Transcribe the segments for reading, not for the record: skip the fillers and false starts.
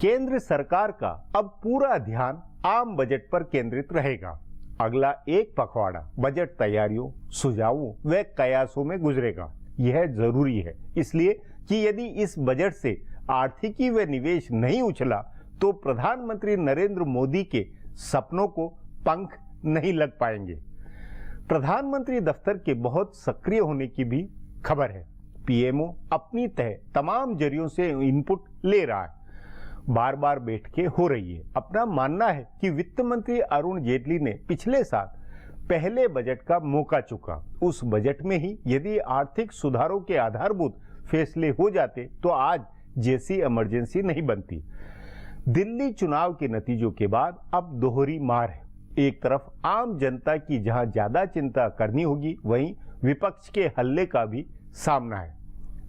केंद्र सरकार का अब पूरा ध्यान आम बजट पर केंद्रित रहेगा। अगला एक पखवाड़ा बजट तैयारियों, सुझावों व कयासों में गुजरेगा। यह जरूरी है इसलिए कि यदि इस बजट से आर्थिकी व निवेश नहीं उछला तो प्रधानमंत्री नरेंद्र मोदी के सपनों को पंख नहीं लग पाएंगे। प्रधानमंत्री दफ्तर के बहुत सक्रिय होने की भी खबर है। पीएमओ अपनी तय तमाम जरियों से इनपुट ले रहा है, बार बार बैठकें हो रही है। अपना मानना है कि वित्त मंत्री अरुण जेटली ने पिछले साल पहले बजट का मौका चुका। उस बजट में ही यदि आर्थिक सुधारों के आधारभूत फैसले हो जाते तो आज जैसी इमरजेंसी नहीं बनती। दिल्ली चुनाव के नतीजों के बाद अब दोहरी मार है। एक तरफ आम जनता की जहां ज्यादा चिंता करनी होगी, वहीं विपक्ष के हल्ले का भी सामना है।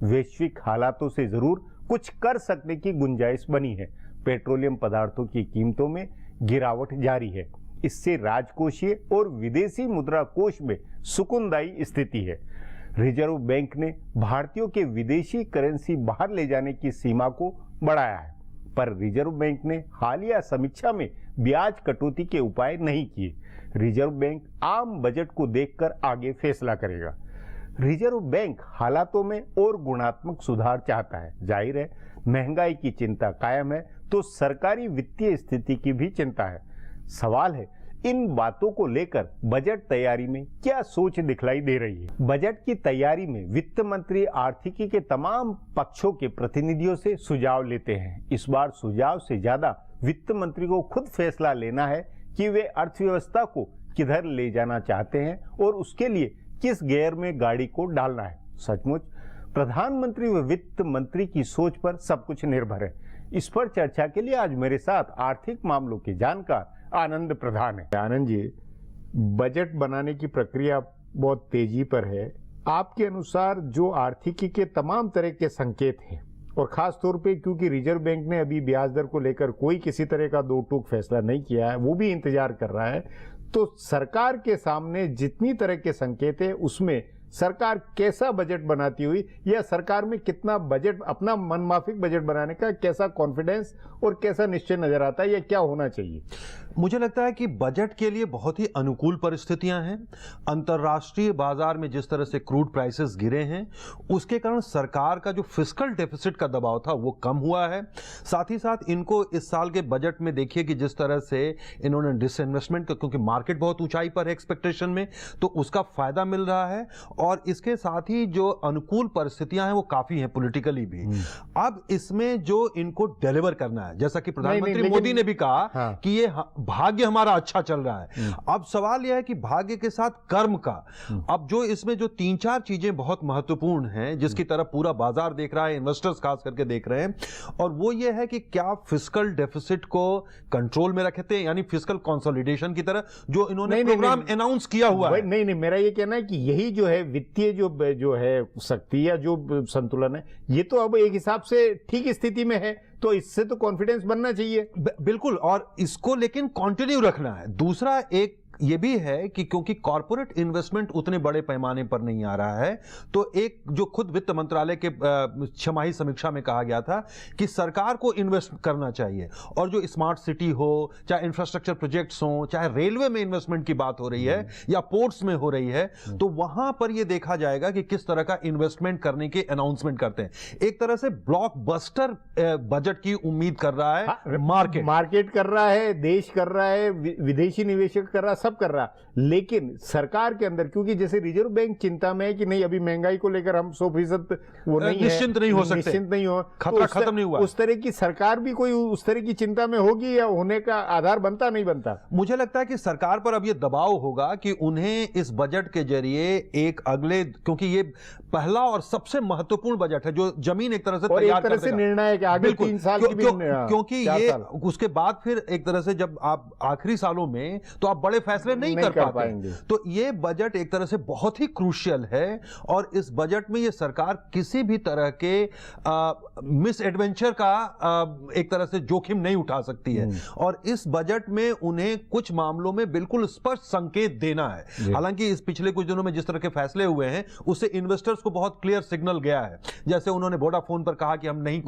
वैश्विक हालातों से जरूर कुछ कर सकने की गुंजाइश बनी है। पेट्रोलियम पदार्थों की कीमतों में गिरावट जारी है। इससे राजकोषीय और विदेशी मुद्रा कोष में सुकुनदायी स्थिति है। रिजर्व बैंक ने भारतीयों के विदेशी करेंसी बाहर ले जाने की सीमा को बढ़ाया है, पर रिजर्व बैंक ने हालिया समीक्षा में ब्याज कटौती के उपाय नहीं किए। रिजर्व बैंक आम बजट को देखकर आगे फैसला करेगा। रिजर्व बैंक हालातों में और गुणात्मक सुधार चाहता है। जाहिर है महंगाई की चिंता कायम है तो सरकारी वित्तीय स्थिति की भी चिंता है। सवाल है इन बातों को लेकर बजट तैयारी में क्या सोच दिखलाई दे रही है। बजट की तैयारी में वित्त मंत्री आर्थिकी के तमाम पक्षों के प्रतिनिधियों से सुझाव लेते हैं। इस बार सुझाव से ज्यादा वित्त मंत्री को खुद फैसला लेना है कि वे अर्थव्यवस्था को किधर ले जाना चाहते हैं और उसके लिए किस गियर में गाड़ी को डालना है। सचमुच प्रधानमंत्री व वित्त मंत्री की सोच पर सब कुछ निर्भर है। इस पर चर्चा के लिए आज मेरे साथ आर्थिक मामलों के जानकार आनंद प्रधान है। आनंद जी, बजट बनाने की प्रक्रिया बहुत तेजी पर है। आपके अनुसार जो आर्थिकी के तमाम तरह के संकेत हैं और खास तौर पे क्योंकि रिजर्व बैंक ने अभी ब्याज दर को लेकर कोई किसी तरह का दो टूक फैसला नहीं किया है, वो भी इंतजार कर रहा है, तो सरकार के सामने जितनी तरह के संकेत है उसमें सरकार कैसा बजट बनाती हुई या सरकार में कितना बजट, अपना मनमाफिक बजट बनाने का कैसा कॉन्फिडेंस और कैसा निश्चय नजर आता है या क्या होना चाहिए? मुझे लगता है कि बजट के लिए बहुत ही अनुकूल परिस्थितियां हैं। अंतर्राष्ट्रीय बाजार में जिस तरह से क्रूड प्राइसेस गिरे हैं उसके कारण सरकार का जो फिस्कल डेफिसिट का दबाव था वो कम हुआ है। साथ ही साथ इनको इस साल के बजट में देखिए कि जिस तरह से इन्होंने डिसइन्वेस्टमेंट, क्योंकि मार्केट बहुत ऊंचाई पर है एक्सपेक्टेशन में, तो उसका फायदा मिल रहा है। और इसके साथ ही जो अनुकूल परिस्थितियां हैं वो काफी हैं पॉलिटिकली भी। अब इसमें जो इनको डिलीवर करना है, जैसा कि प्रधानमंत्री मोदी ने भी कहा कि ये भाग्य हमारा अच्छा चल रहा है। अब सवाल यह है कि भाग्य के साथ कर्म का, अब जो इसमें जो 3-4 चीजें बहुत महत्वपूर्ण हैं जिसकी तरफ पूरा बाजार देख रहा है, इन्वेस्टर्स खास करके देख रहे हैं, और वो ये है कि क्या फिस्कल डेफिसिट को कंट्रोल में रखते हैं, यानी फिस्कल कंसोलिडेशन की तरह जो इन्होंने प्रोग्राम अनाउंस किया हुआ है। नहीं, मेरा ये कहना है कि यही जो है वित्तीय जो है शक्ति या जो संतुलन है, ये तो अब एक हिसाब से ठीक स्थिति में है, तो इससे तो कॉन्फिडेंस बनना चाहिए। बिल्कुल, और इसको लेकिन कंटिन्यू रखना है। दूसरा एक ये भी है कि क्योंकि कॉर्पोरेट इन्वेस्टमेंट उतने बड़े पैमाने पर नहीं आ रहा है, तो एक जो खुद वित्त मंत्रालय के छमाही समीक्षा में कहा गया था कि सरकार को इन्वेस्ट करना चाहिए, और जो स्मार्ट सिटी हो, चाहे इंफ्रास्ट्रक्चर प्रोजेक्ट्स हो, चाहे रेलवे में इन्वेस्टमेंट की बात हो रही है या पोर्ट्स में हो रही है, तो वहां पर यह देखा जाएगा कि किस तरह का इन्वेस्टमेंट करने के अनाउंसमेंट करते हैं। एक तरह से ब्लॉकबस्टर बजट की उम्मीद कर रहा है मार्केट कर रहा है, देश कर रहा है, विदेशी निवेशक कर रहा है, सब कर रहा। लेकिन सरकार के अंदर क्योंकि जैसे रिजर्व बैंक चिंता में है कि नहीं अभी महंगाई को लेकर हम 100% वो नहीं निश्चिंत नहीं हो सकते, निश्चिंत नहीं हो, खतरा खत्म नहीं हुआ, उस तरह की सरकार भी कोई उस तरह की चिंता में होगी या होने का आधार बनता नहीं बनता? मुझे लगता है कि सरकार पर अब यह दबाव होगा कि उन्हें इस बजट के जरिए एक अगले, क्योंकि ये पहला और सबसे महत्वपूर्ण बजट है जो जमीन एक तरह से तैयार कर देगा, निर्णय है आगे 3 साल क्योंकि ये उसके बाद फिर एक तरह से जब आप आखिरी सालों में तो आप बड़े फैसले नहीं कर पाते। तो ये बजट एक तरह से बहुत ही क्रूशियल है और इस बजट में ये सरकार किसी भी तरह के मिस एडवेंचर का एक तरह से जोखिम नहीं उठा सकती है और इस बजट में उन्हें कुछ मामलों में बिल्कुल स्पष्ट संकेत देना है। हालांकि इस पिछले कुछ दिनों में जिस तरह के फैसले हुए हैं उससे इन्वेस्टर्स को बहुत क्लियर सिग्नल गया है। जैसे उन्होंने वोडाफोन पर कहा कि हम नहीं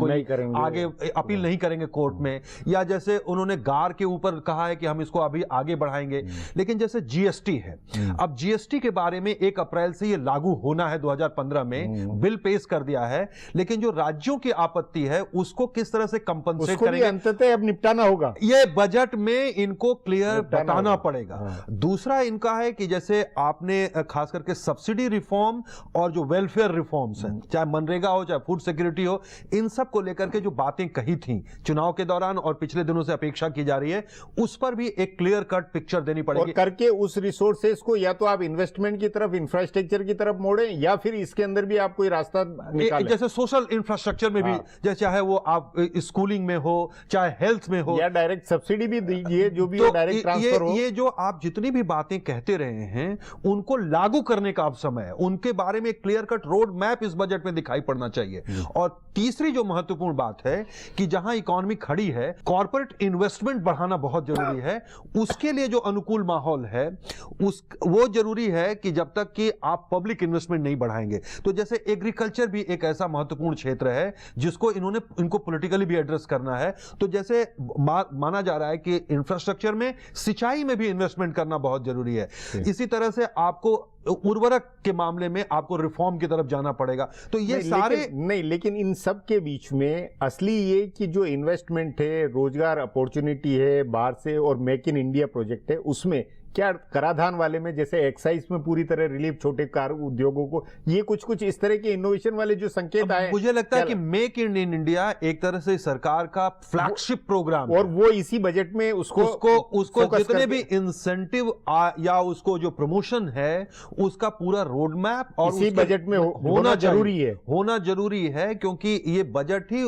आगे अपील नहीं करेंगे कोर्ट में, या जैसे उन्होंने गार के ऊपर कहा है कि हम इसको अभी आगे बढ़ाएंगे। लेकिन जैसे जीएसटी है, अब जीएसटी के बारे में 1 अप्रैल से ये लागू होना है, 2015 में बिल पेश कर दिया है, लेकिन जो राज्यों की आपत्ति है उसको किस तरह से कंपनसेट करेंगे अंततः अब निपटाना होगा। ये बजट में इनको क्लियर बताना पड़ेगा। दूसरा इनका है कि जैसे आपने खास करके सब्सिडी रिफॉर्म और जो वेलफेयर रिफॉर्म्स हैं, चाहे मनरेगा हो चाहे फूड सिक्योरिटी हो, इन सब को लेकर के जो बातें कही थी चुनाव के दौरान और पिछले दिनों से अपेक्षा की जा रही है, उस पर भी एक क्लियर कट पिक्चर देनी पड़ेगी। और करके उस रिसोर्सेस को या तो आप इन्वेस्टमेंट की तरफ, इंफ्रास्ट्रक्चर की तरफ मोड़ें, या फिर इसके अंदर भी आप कोई रास्ता निकालें। जैसे सोशल इंफ्रास्ट्रक्चर में भी, जैसे चाहे वो आप स्कूलिंग में हो चाहे हेल्थ में हो, या डायरेक्ट सब्सिडी भी दीजिए, जो भी डायरेक्ट ट्रांसफर हो। ये जो आप जितनी भी बातें कहते रहे हैं उनको लागू करने का अब समय है। उनके बारे में क्लियर कट रोड मैप इस बजट में दिखाई पड़ना चाहिए। और तीसरी जो महत्वपूर्ण बात है कि जहां इकोनॉमी खड़ी है, कॉर्पोरेट इन्वेस्टमेंट बढ़ाना बहुत जरूरी है। उसके लिए जो अनुकूल माहौल है वो जरूरी है कि जब तक कि आप पब्लिक इन्वेस्टमेंट नहीं बढ़ाएंगे। तो जैसे एग्रीकल्चर भी एक ऐसा महत्वपूर्ण क्षेत्र है जिसको इनको पॉलिटिकली भी एड्रेस करना है। तो जैसे माना जा रहा है कि इंफ्रास्ट्रक्चर में, सिंचाई में भी इन्वेस्टमेंट करना बहुत जरूरी है। इसी तरह से आपको उर्वरक के मामले में आपको रिफॉर्म की तरफ जाना पड़ेगा। तो ये लेकिन इन सब के बीच में असली ये कि जो इन्वेस्टमेंट है, रोजगार अपॉर्चुनिटी है बाहर से, और मेक इन इंडिया प्रोजेक्ट है, उसमें क्या कराधान वाले में जैसे एक्साइज में पूरी तरह रिलीफ छोटे कार उद्योगों को, ये कुछ इस तरह के इनोवेशन वाले जो संकेत आए, मुझे लगता है कि मेक इन इंडिया एक तरह से सरकार का फ्लैगशिप प्रोग्राम और वो इसी बजट में उसको जितने भी इंसेंटिव या उसको जो प्रमोशन है उसका पूरा रोड मैप और इसी बजट में होना जरूरी है, क्योंकि ये बजट ही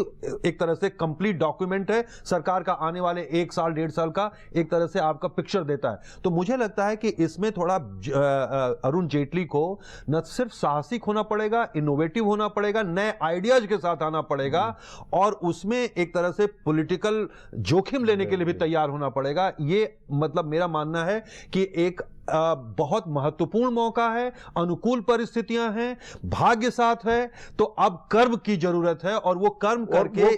एक तरह से कंप्लीट डॉक्यूमेंट है सरकार का आने वाले 1 साल 1.5 साल का, एक तरह से आपका पिक्चर देता है। तो मुझे लगता है कि इसमें थोड़ा अरुण जेटली को न सिर्फ साहसिक होना पड़ेगा, इनोवेटिव होना पड़ेगा, नए आइडियाज के साथ आना पड़ेगा और उसमें एक तरह से पॉलिटिकल जोखिम लेने के लिए भी तैयार होना पड़ेगा। ये मतलब मेरा मानना है कि एक बहुत महत्वपूर्ण मौका है, अनुकूल परिस्थितियां हैं, भाग्य साथ है, तो अब कर्म की जरूरत है और वो कर्म करके,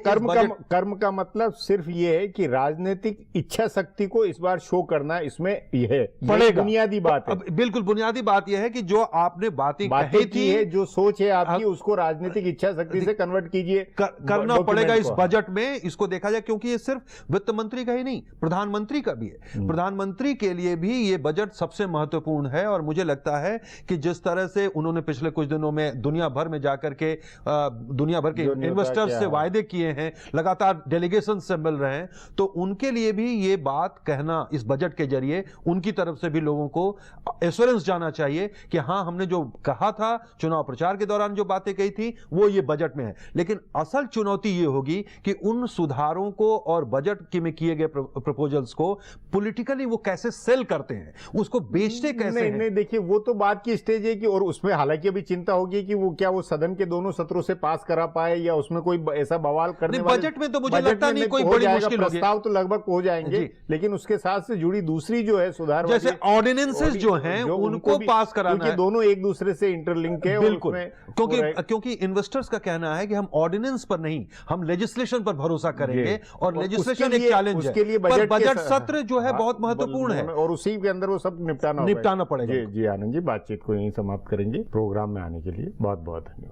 कर्म का मतलब सिर्फ ये है कि राजनीतिक इच्छा शक्ति को इस बार शो करना इसमें यह पड़ेगा। बुनियादी बात है, बिल्कुल बुनियादी बात यह है कि जो आपने बातें कही थी है, जो सोच है आपकी, उसको राजनीतिक इच्छा शक्ति से कन्वर्ट कीजिए, करना पड़ेगा इस बजट में। इसको देखा जाए, क्योंकि ये सिर्फ वित्त मंत्री का ही नहीं, प्रधानमंत्री का भी है। प्रधानमंत्री के लिए भी ये बजट सबसे महत्वपूर्ण है और मुझे लगता है कि जिस तरह से उन्होंने पिछले कुछ दिनों में दुनिया भर में जाकर के दुनिया भर के इन्वेस्टर्स से वायदे किए हैं, लगातार डेलीगेशन से मिल रहे हैं, तो उनके लिए भी ये बात कहना इस बजट के जरिए उनकी तरफ से भी लोगों को एश्योरेंस जाना चाहिए कि हां, हमने जो कहा था चुनाव प्रचार के दौरान, जो बातें कही थी, वो ये बजट में है। लेकिन असल चुनौती ये होगी कि उन सुधारों को और बजट में किए गए प्रपोजल्स को पॉलिटिकली वो कैसे सेल करते हैं, उसको बेचते कैसे हैं? नहीं, देखिए वो तो बात की स्टेज है कि, और उसमें हालांकि अभी चिंता होगी कि वो सदन के दोनों सत्रों से पास करा पाए या उसमें कोई ऐसा बवाल करने वाले, बजट में तो मुझे लगता नहीं कोई बड़ी मुश्किल होगी। प्रस्ताव तो लगभग हो जाएंगे, लेकिन उसके साथ से जुड़ी दूसरी जो है सुधार, जैसे ऑर्डिनेंसेस जो हैं उनको पास कराना है, दोनों एक दूसरे से इंटरलिंक है। बिल्कुल, क्योंकि इन्वेस्टर्स का कहना है कि हम ऑर्डिनेंस पर नहीं, हम लेजिस्लेशन पर भरोसा करेंगे और लेजिस्लेशन एक चैलेंज है, पर बजट सत्र जो है बहुत महत्वपूर्ण है और उसी के अंदर वो सब निपटाना पड़ेगा। जी आनंद जी, बातचीत को यहीं समाप्त करेंगे। प्रोग्राम में आने के लिए बहुत बहुत धन्यवाद।